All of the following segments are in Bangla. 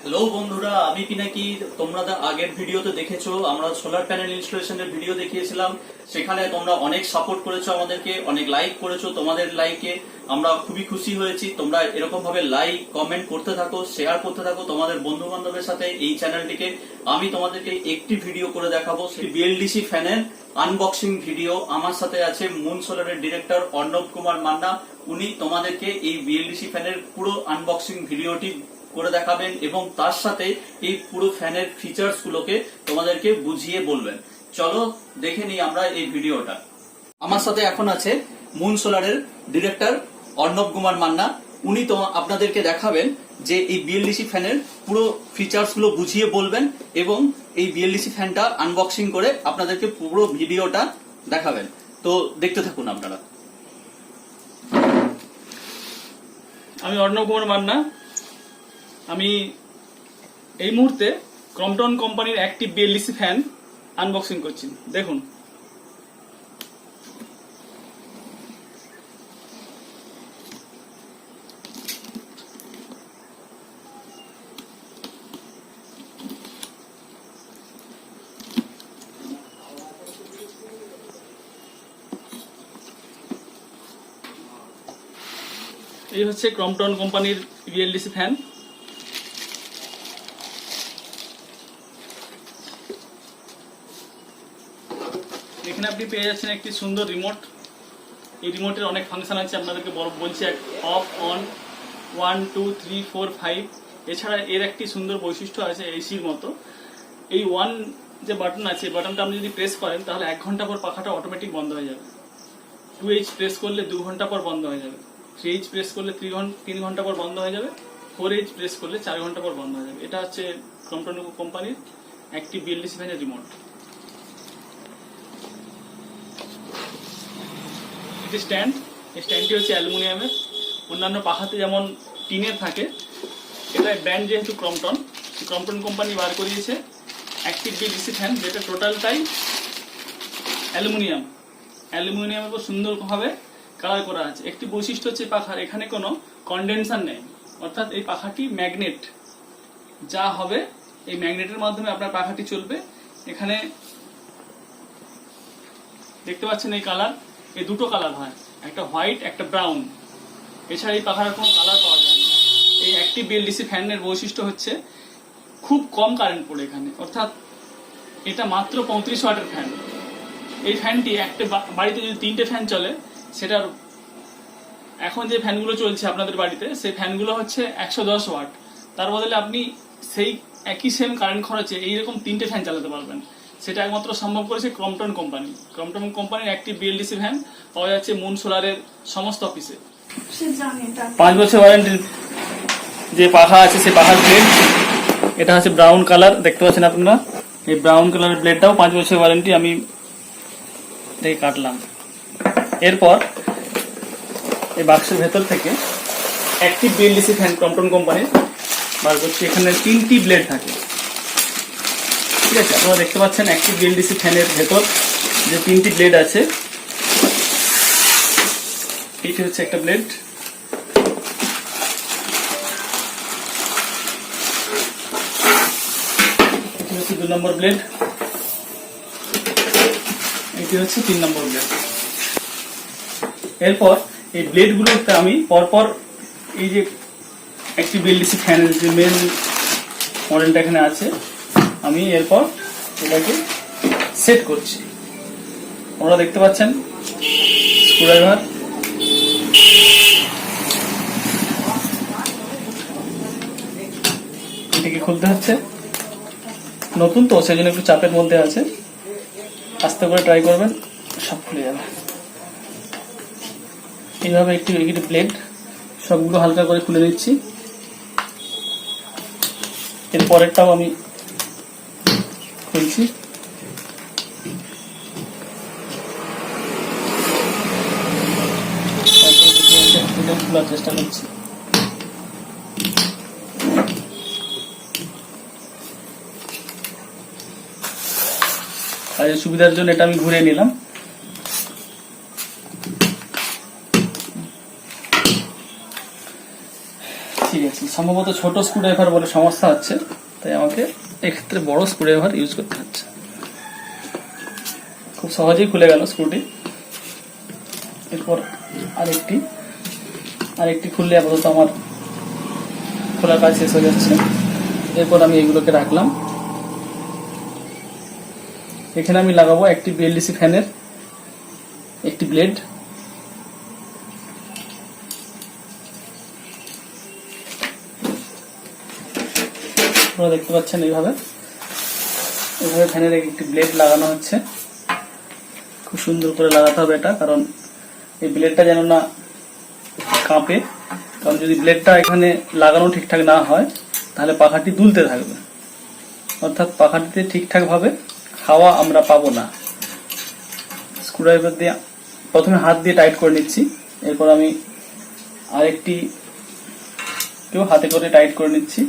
হ্যালো বন্ধুরা, আমি পিনাকি। তোমরা আগের ভিডিওতে দেখেছো আমরা সোলার প্যানেল ইনস্টলেশনের ভিডিও দেখিয়েছিলাম। সেখানে তোমরা অনেক সাপোর্ট করেছো, আমাদেরকে অনেক লাইক করেছো। তোমাদের লাইকে আমরা খুবই খুশি হয়েছি। তোমরা এরকম ভাবে লাইক কমেন্ট করতে থাকো, শেয়ার করতে থাকো তোমাদের বন্ধু বান্ধবের সাথে এই চ্যানেলটিকে। আমি তোমাদেরকে একটি ভিডিও করে দেখাবো, সেই বিএলডিসি ফ্যানের আনবক্সিং ভিডিও। আমার সাথে আছে মুন সোলারের ডিরেক্টর অর্ণব কুমার মান্না। উনি তোমাদেরকে এই বিএলডিসি ফ্যানের পুরো আনবক্সিং ভিডিওটি করে দেখাবেন এবং তার সাথে এই পুরো ফ্যানের ফিচার্স গুলোকে তোমাদেরকে বুঝিয়ে বলবেন। চলো দেখে নিই আমরা এই ভিডিওটা। আমার সাথে এখন আছে মুন সোলারের ডিরেক্টর অর্ণব কুমার মান্না। উনি তো আপনাদেরকে দেখাবেন যে এই বিএলডিসি ফ্যানের পুরো ফিচার্স গুলো বুঝিয়ে বলবেন এবং এই বিএলডিসি ফ্যানটা আনবক্সিং করে আপনাদেরকে পুরো ভিডিওটা দেখাবেন। তো দেখতে থাকুন আপনারা। আমি অর্ণব কুমার মান্না। আমি এই মুহূর্তে ক্রম্পটন কোম্পানির অ্যাক্টিভ বিএলডিসি ফ্যান আনবক্সিং করছি। দেখুন, এই হচ্ছে ক্রম্পটন কোম্পানির বিএলডিসি ফ্যান। এখানে আপনি পেয়ে যাচ্ছেন একটি সুন্দর রিমোট। এই রিমোটের অনেক ফাংশন আছে, আপনাদেরকে বলছি। Of, on, 1 2 3 4 5। এছাড়া এর একটি সুন্দর বৈশিষ্ট্য আছে এসির মতো। এই ওয়ান যে বাটন আছে, এই বাটনটা আপনি যদি প্রেস করেন তাহলে 1 ঘন্টা পর পাখাটা অটোমেটিক বন্ধ হয়ে যাবে। 2H প্রেস করলে 2 ঘন্টা পর বন্ধ হয়ে যাবে। 3H প্রেস করলে 3 ঘন্টা পর বন্ধ হয়ে যাবে। 4H প্রেস করলে 4 ঘন্টা পর বন্ধ হয়ে যাবে। এটা হচ্ছে ক্রম্পটন কোম্পানির অ্যাক্টিভ বিএলডিসি ফ্যানের রিমোট। একটি স্ট্যান্ড, এই স্ট্যান্ডটি হচ্ছে অ্যালুমিনিয়ামের। অন্যান্য পাখাতে যেমন টিনের থাকে, এটা ব্র্যান্ড যেহেতু ক্রম্পটন কোম্পানি বার করিয়েছে অ্যাক্টিভ বিএলডিসি ফ্যান, যেটা টোটালটাই অ্যালুমিনিয়ামের উপর সুন্দরভাবে কালার করা আছে। একটি বৈশিষ্ট্য হচ্ছে পাখার এখানে কোনো কন্ডেনসার নেই, অর্থাৎ এই পাখাটি ম্যাগনেট। যা হবে এই ম্যাগনেটের মাধ্যমে আপনার পাখাটি চলবে। এখানে দেখতে পাচ্ছেন এই কালার, এই দুটো কালার হয়, একটা হোয়াইট একটা ব্রাউন। এছাড়া এই পাখার কোনো কালার পাওয়া যায় না। এই অ্যাক্টিভ বিএলডিসি ফ্যানের বৈশিষ্ট্য হচ্ছে খুব কম কারেন্ট পড়ে এখানে, অর্থাৎ এটা মাত্র 35 ওয়াটের ফ্যান। এই ফ্যানটি একটা বাড়িতে যদি 3টে ফ্যান চলে, সেটার এখন যে ফ্যানগুলো চলছে আপনাদের বাড়িতে, সেই ফ্যানগুলো হচ্ছে 110 ওয়াট। তার বদলে আপনি সেই একই সেম কারেন্ট খরচে এইরকম 3টে ফ্যান চালাতে পারবেন। সেটা একমাত্র সম্ভব করেছে ক্রম্পটন কোম্পানি। ক্রম্পটন কোম্পানির অ্যাক্টিভ বিএলডিসি ফ্যান পাওয়া যাচ্ছে মুন সোলারের সমস্ত অফিসে। 5 বছর ওয়ারেন্টির যে পাখা আছে, সেই পাখার ব্লেড এটা হচ্ছে ব্রাউন কালার, দেখতে পাচ্ছেন আপনারা। এই ব্রাউন কালারের ব্লেডটাও 5 বছর ওয়ারেন্টি। আমি এটাকে কাটলাম। এরপর এই বাক্সের ভেতর থেকে অ্যাক্টিভ বিএলডিসি ফ্যান ক্রম্পটন কোম্পানির বার করছি। এখানে 3টি ব্লেড থাকে, ঠিক আছে। আপনারা দেখতে পাচ্ছেন অ্যাক্টিভ বিএলডিসি ফ্যানের ভেতর যে 3টি ব্লেড আছে। এটি হচ্ছে একটা ব্লেড, এটি হচ্ছে 2 নম্বর ব্লেড, এটি হচ্ছে 3 নম্বর ব্লেড। এরপর এই ব্লেড গুলোতে আমি পরপর এই যে অ্যাক্টিভ বিএলডিসি ফ্যানের যে মেন মডেলটা এখানে আছে, আমি এরপর এটাকে সেট করছি। আপনারা দেখতে পাচ্ছেন স্ক্রুড্রাইভার, এটাকে খুলতে হচ্ছে। নতুন তো, সেই জন্য একটু চাপের মধ্যে আছে। আস্তে করে ট্রাই করবেন, সব খুলে যাবে। এইভাবে একটি ব্লেড সবগুলো হালকা করে খুলে দিচ্ছি। এর পরেরটাও আমি খুলছি। খোলার চেষ্টা করছি। আর সুবিধার জন্য এটা আমি ঘুরে নিলাম। ঠিক আছে, সম্ভবত ছোট স্ক্রুড্রাইভার বলে সমস্যা হচ্ছে, তাই আমাকে এক্ষেত্রে বড় স্ক্রুড্রাইভার ইউজ করতে হচ্ছে। খুব সহজেই খুলে গেল স্ক্রুটি। এরপর আরেকটি খুললে আপাতত আমার খোলার কাজ শেষ হয়ে যাচ্ছে। এরপর আমি এগুলোকে রাখলাম। এখানে আমি লাগাবো একটি বিএলডিসি ফ্যানের একটি ব্লেড। আপনারা দেখতে পাচ্ছেন এইভাবে ফ্যানের একটি ব্লেড লাগানো হচ্ছে। খুব সুন্দর করে লাগাতে হবে এটা, কারণ এই ব্লেডটা যেন না কাঁপে। কারণ যদি ব্লেডটা এখানে লাগানো ঠিকঠাক না হয় তাহলে পাখাটি দুলতে থাকবে, অর্থাৎ পাখাটিতে ঠিকঠাকভাবে হাওয়া আমরা পাবো না। স্ক্রুড্রাইভার দিয়ে প্রথমে হাত দিয়ে টাইট করে নিচ্ছি, এরপর আমি আরেকটিকেও হাতে করে টাইট করে নিচ্ছি।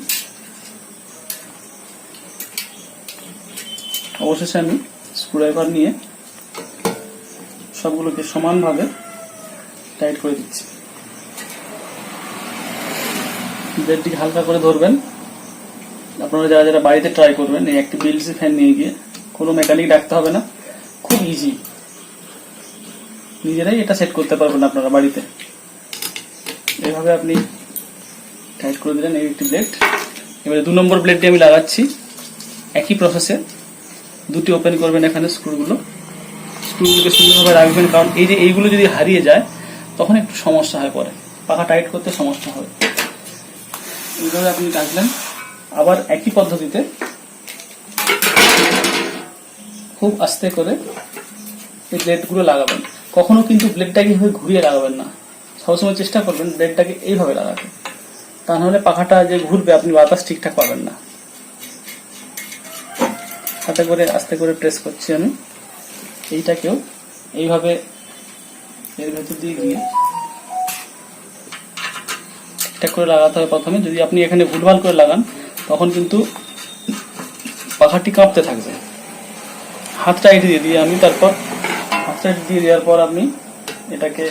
অবশেষে আমি স্ক্রুড্রাইভার নিয়ে সবগুলোকে সমানভাবে টাইট করে দিচ্ছি। ব্লেডটিকে হালকা করে ধরবেন। আপনারা যারা যারা বাড়িতে ট্রাই করবেন, এই একটি বিএলডিসি ফ্যান নিয়ে গিয়ে কোনো মেকানিক ডাকতে হবে না, খুব ইজি, নিজেরাই এটা সেট করতে পারবেন আপনারা বাড়িতে। এইভাবে আপনি টাইট করে দিলেন এই একটি ব্লেড। এবারে 2 নম্বর ব্লেডটি আমি লাগাচ্ছি। একই প্রসেসে দুটি ওপেন করবেন এখানে স্ক্রুগুলোকে সুন্দরভাবে রাখবেন, কারণ এই যে এইগুলো যদি হারিয়ে যায় তখন একটু সমস্যা হয়, পরে পাখা টাইট করতে সমস্যা হবে। এইভাবে আপনি কাটলেন। আবার একই পদ্ধতিতে খুব আস্তে করে এই ব্লেডগুলো লাগাবেন। কখনো কিন্তু ব্লেডটাকে এইভাবে ঘুরিয়ে লাগাবেন না, সবসময় চেষ্টা করবেন ব্লেডটাকে এইভাবে লাগাতে, তা নাহলে পাখাটা যে ঘুরবে আপনি বাতাস ঠিকঠাক পাবেন না। হাতে করে আস্তে করে প্রেস করছি আমি। এইটাকেও এইভাবে এর ভেতর দিয়ে গিয়ে ঠিকঠাক করে লাগাতে হবে প্রথমে। যদি আপনি এখানে ভুলভাল করে লাগান তখন কিন্তু পাখাটি কাঁপতে থাকবে। হাত টাইট দিয়ে দিয়ে আমি তারপর হাত টাইট দিয়ে দেওয়ার পর আমি এটাকে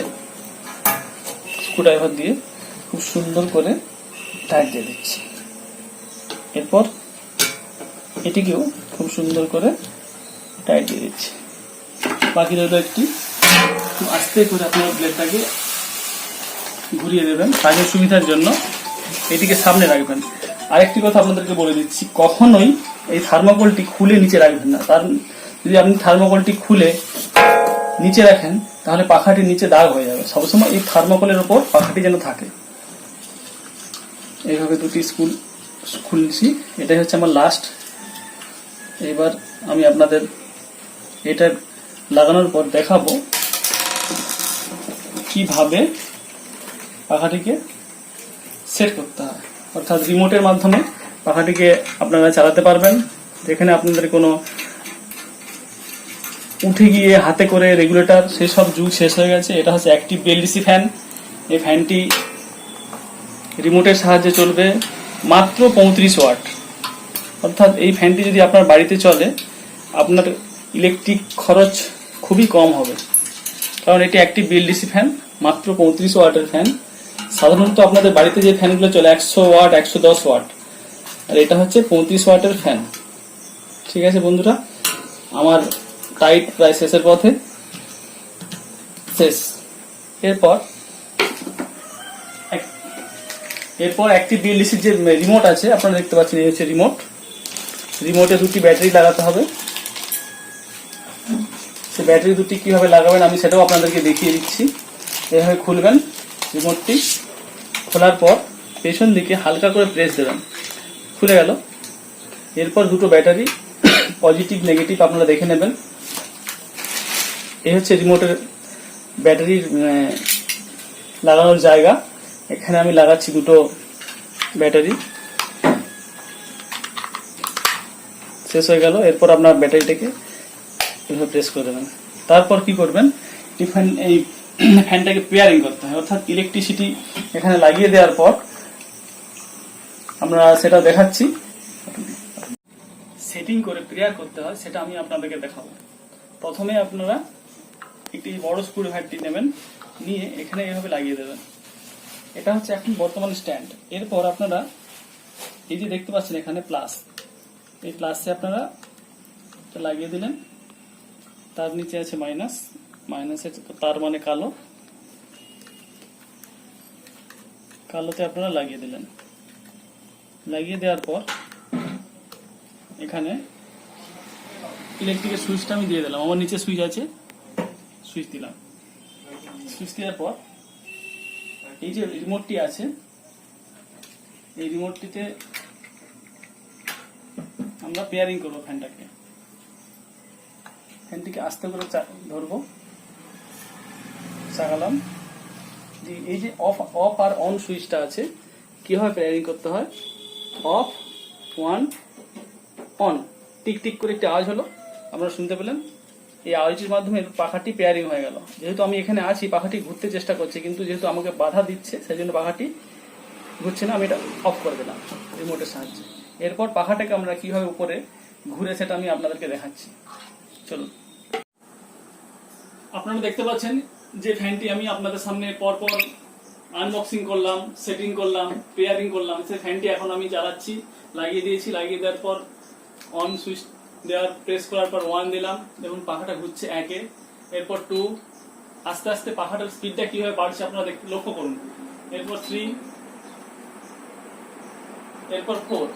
স্ক্রুড্রাইভার দিয়ে খুব সুন্দর করে টাইট দিয়ে দিচ্ছি। এরপর এটিকেও খুব সুন্দর করে টাইট দিয়ে দিচ্ছি। বাকি রইল একটি। আস্তে করে আপনার ব্লেডটাকে ঘুরিয়ে দেবেন কাজের সুবিধার জন্য, এটিকে সামনে রাখবেন। আরেকটি কথা আপনাদেরকে বলে দিচ্ছি, কখনোই এই থার্মোকলটি খুলে নিচে রাখবেন না। কারণ যদি আপনি থার্মোকলটি খুলে নিচে রাখেন তাহলে পাখাটির নিচে দাগ হয়ে যাবে। সবসময় এই থার্মোকলের ওপর পাখাটি যেন থাকে। এইভাবে দুটি স্ক্রু খুলছি। এটাই হচ্ছে আমার লাস্ট। এবার আমি আপনাদের এটা লাগানোর পর দেখাবো কিভাবে পাখাটিকে সেট করতে হয়, অর্থাৎ রিমোটের মাধ্যমে পাখাটিকে আপনারা চালাতে পারবেন। যেখানে আপনাদের কোনো উঠে গিয়ে হাতে করে রেগুলেটর সেসব যুগ শেষ হয়ে গেছে। এটা হচ্ছে অ্যাক্টিভ বিএলডিসি ফ্যান। এই ফ্যানটি রিমোটের সাহায্যে চলবে, মাত্র 35 ওয়াট। অর্থাৎ এই ফ্যানটি যদি আপনার বাড়িতে চলে আপনার ইলেকট্রিক খরচ খুবই কম হবে, কারণ এটি একটি বিএলডিসি ফ্যান, মাত্র 35 ওয়াটের ফ্যান। সাধারণত আপনাদের বাড়িতে যে ফ্যানগুলো চলে 100 ওয়াট 110 ওয়াট, আর এটা হচ্ছে 35 ওয়াটের ফ্যান। ঠিক আছে বন্ধুরা, আমার টাইট প্রায় শেষের পথে শেষ। এরপর একটি বিএলডিসির যে রিমোট আছে আপনারা দেখতে পাচ্ছেন, এই হচ্ছে রিমোট। রিমোটে দুটি ব্যাটারি লাগাতে হবে। সেই ব্যাটারি দুটি কিভাবে লাগাবেন আমি সেটাও আপনাদেরকে দেখিয়ে দিচ্ছি। এভাবে খুলবেন রিমোটটি। খোলার পর পেছন দিকে হালকা করে প্রেস দেবেন, খুলে গেল। এরপর দুটো ব্যাটারি পজিটিভ নেগেটিভ আপনারা দেখে নেবেন। এই হচ্ছে রিমোটের ব্যাটারির লাগানোর জায়গা। এখানে আমি লাগাচ্ছি দুটো ব্যাটারি। শেষ হয়ে গেল। এরপর আপনার ব্যাটারিটাকে এভাবে প্রেস করে দেবেন। তারপর কি করবেন, এই ফ্যানটাকে পেয়ারিং করতে হয়, অর্থাৎ ইলেকট্রিসিটি এখানে লাগিয়ে দেওয়ার পর আমরা সেটা দেখাচ্ছি। সেটিং করে পেয়ার করতে হয় সেটা আমি আপনাদেরকে দেখাবো। প্রথমে আপনারা একটি বড় স্ক্রুড্রাইভারটি নেবেন, নিয়ে এখানে এভাবে লাগিয়ে দেবেন। এটা হচ্ছে এখন বর্তমান স্ট্যান্ড। এরপর আপনারা এই যে দেখতে পাচ্ছেন এখানে প্লাস, এই প্লাসে আপনারা এটা লাগিয়ে দিলেন, তার নিচে আছে মাইনাস, মাইনাসের তার মানে কালো, কালোতে আপনারা লাগিয়ে দিলেন। লাগিয়ে দেওয়ার পর এখানে ইলেকট্রিকের সুইচটা আমি দিয়ে দিলাম, আমার নিচে সুইচ আছে, সুইচ দিলাম। সুইচ দেওয়ার পর এই যে রিমোটটি আছে, এই রিমোটটিতে আমরা পেয়ারিং করবো ফ্যানটাকে। ফ্যানটিকে আস্তে করে ধরবো, চাগালাম। এই যে অফ অফ আর অন সুইচটা আছে, কিভাবে পেয়ারিং করতে হয়, of, one, on, tick tick করে একটি আওয়াজ হলো, আপনারা শুনতে পেলেন। এই আওয়াজের মাধ্যমে পাখাটি পেয়ারিং হয়ে গেল। যেহেতু আমি এখানে আছি, পাখাটি ঘুরতে চেষ্টা করছে, কিন্তু যেহেতু আমাকে বাধা দিচ্ছে সেই জন্য পাখাটি ঘুরছে না। আমি এটা অফ করে দিলাম রিমোটের সাহায্যে। এরপর পাখাটাকে আমরা কিভাবে উপরে ঘুরে সেটা আমি আপনাদেরকে দেখাচ্ছি, চলুন। আপনারা দেখতে পাচ্ছেন যে ফ্যানটি আমি আপনাদের সামনে পরপর আনবক্সিং করলাম, সেটিং করলাম, পেয়ারিং করলাম, সেই ফ্যানটি এখন আমি চালাচ্ছি। লাগিয়ে দিয়েছি, লাগিয়ে দেওয়ার পর অন সুইচ দেওয়ার প্রেস করার পর 1 দিলাম, দেখুন পাখাটা ঘুরছে 1 এ, এরপর 2, আস্তে আস্তে পাখাটার স্পিডটা কিভাবে বাড়ছে আপনারা লক্ষ্য করুন। এরপর 3, এরপর 4,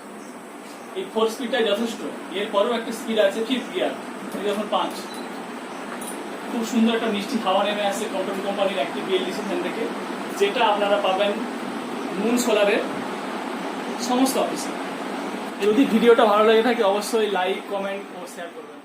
এই 4 স্পিডটাই যথেষ্ট। এরপরেও একটা স্পিড আছে 5th গিয়ার, এই যখন 5। খুব সুন্দর একটা মিষ্টি হাওয়া নেমে আসছে কোম্পানির একটি বিএলডিসি ফ্যান থেকে, যেটা আপনারা পাবেন মুন সোলারের সমস্ত অফিসে। যদি ভিডিওটা ভালো লেগে থাকে অবশ্যই লাইক, কমেন্ট ও শেয়ার করবেন।